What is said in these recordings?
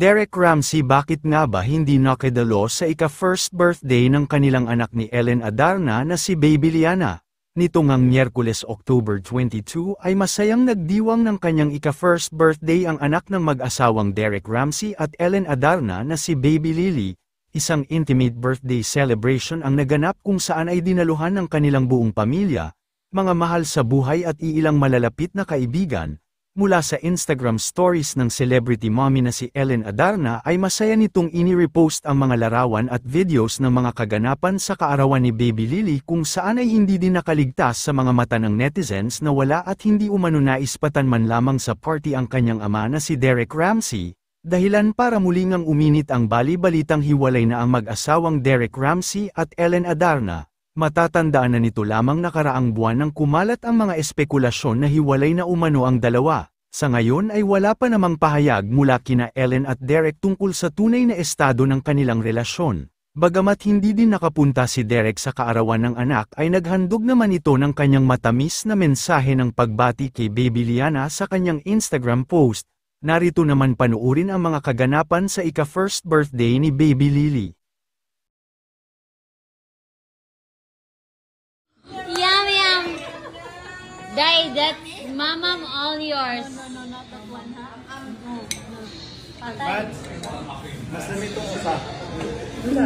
Derek Ramsey bakit nga ba hindi nakidalo sa ika-first birthday ng kanilang anak ni Ellen Adarna na si Baby Liana? Nito ngang Miyerkules October 22 ay masayang nagdiwang ng kanyang ika-first birthday ang anak ng mag-asawang Derek Ramsey at Ellen Adarna na si Baby Lily. Isang intimate birthday celebration ang naganap kung saan ay dinaluhan ng kanilang buong pamilya, mga mahal sa buhay at iilang malalapit na kaibigan. Mula sa Instagram stories ng celebrity mommy na si Ellen Adarna ay masaya nitong ini-repost ang mga larawan at videos ng mga kaganapan sa kaarawan ni Baby Lily kung saan ay hindi din nakaligtas sa mga mata ng netizens na wala at hindi umano naispatan man lamang sa party ang kanyang ama na si Derek Ramsey, dahilan para muling ang uminit ang bali-balitang hiwalay na ang mag-asawang Derek Ramsey at Ellen Adarna. Matatandaan na nito lamang nakaraang buwan nang kumalat ang mga espekulasyon na hiwalay na umano ang dalawa. Sa ngayon ay wala pa namang pahayag mula kina Ellen at Derek tungkol sa tunay na estado ng kanilang relasyon. Bagamat hindi din nakapunta si Derek sa kaarawan ng anak ay naghandog naman ito ng kanyang matamis na mensahe ng pagbati kay Baby Liana sa kanyang Instagram post. Narito naman panuurin ang mga kaganapan sa ika-first birthday ni Baby Lily. Dai, that's mama, all yours. No, not that one, ha?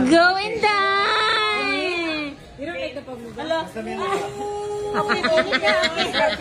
Go and die! You don't like the pagluga? Okay, okay.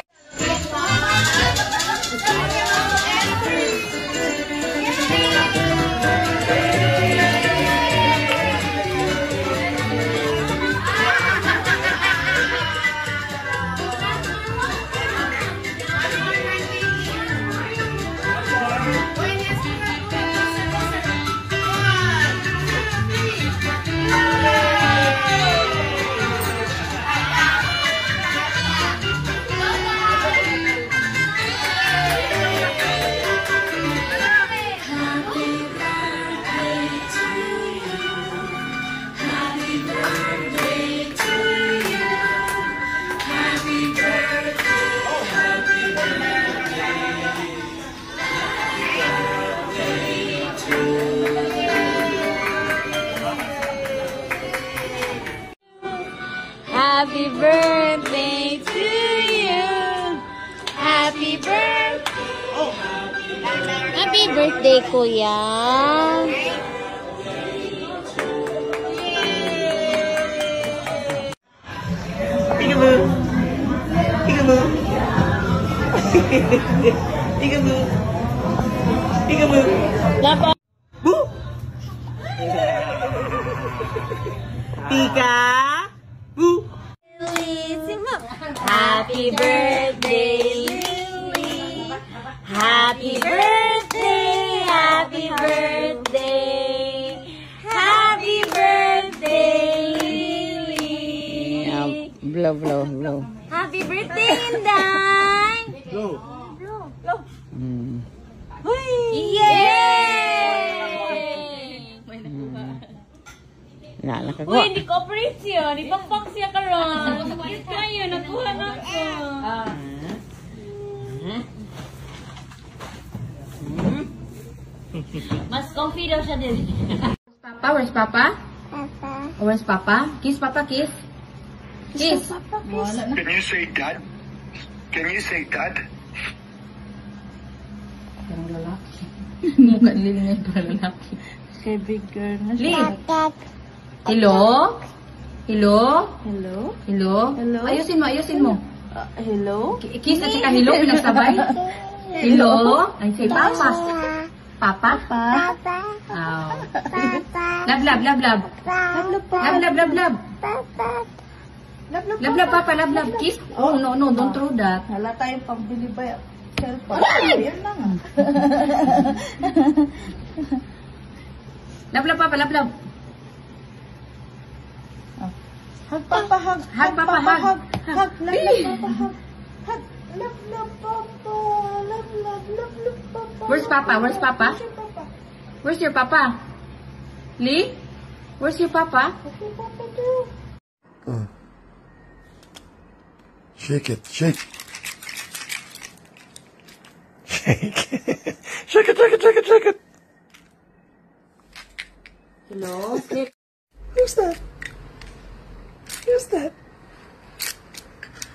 Happy birthday to you. Happy birthday. Happy birthday, Kuya. Peekaboo. Peekaboo. Peekaboo. Peekaboo. Lapa. Boo. Pika. Boo. Happy birthday, Lily. Happy birthday, happy birthday. Happy birthday, Lily. Blow, blow, blow. Happy birthday, Inday. Blow. Blow. Mm. Yay! Wala, Uy, nakakuha. hindi cooperate siya. Di pakpak siya karon. Cute kayo. Nakuha na ko. Mas comfy daw siya din. Papa, where's Papa? Papa. Where's Papa? Kiss, Papa, kiss. Kiss. Can you say dad? Can you say dad? Parang lalaki. Mukha nila ngayon parang lalaki. Kay big girl na Lee. Dad. Hello? Hello? Hello? Hello? Hello? Ayusin mo, ayusin mo. Hello? Kiss at saka hello, pinagsabay. Hello? Ay, say Papa. Papa? Papa. Oh. Papa. Love, love, love, love. Papa. Love, love, love, love. Papa. Love, love, Papa, love, love. Kiss. Oh, no, no, don't throw that. Hala tayong pambili ba yung cellphone? Yan lang ah. Love, love, Papa, love, love. Hug Papa, hug. Hug, Papa, hug. Hug. Hug. Love, Papa, hug. Hug. Love, Papa. Love, Papa. Where's Papa? Where's Papa? Where's your Papa? Lee? Where's your Papa? What's your Papa do? Shake it, shake. Shake. Shake it, shake it, shake it, shake it. Hello? Sleep. Who's that? Who's that?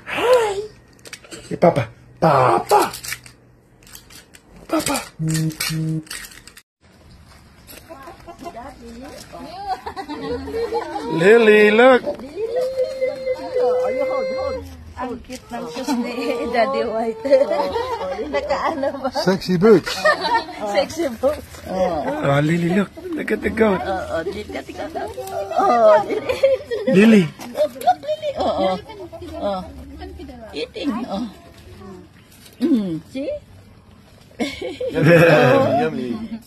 Hi. Hey, Papa. Papa. Papa. Lily, look. Ang cute ng shoes ni Daddy White. Nakaano ba? Sexy boots. Sexy boots. Oh, Lily, look. Look at the goat. Oh, Lily. eating. Oh. See? Yummy.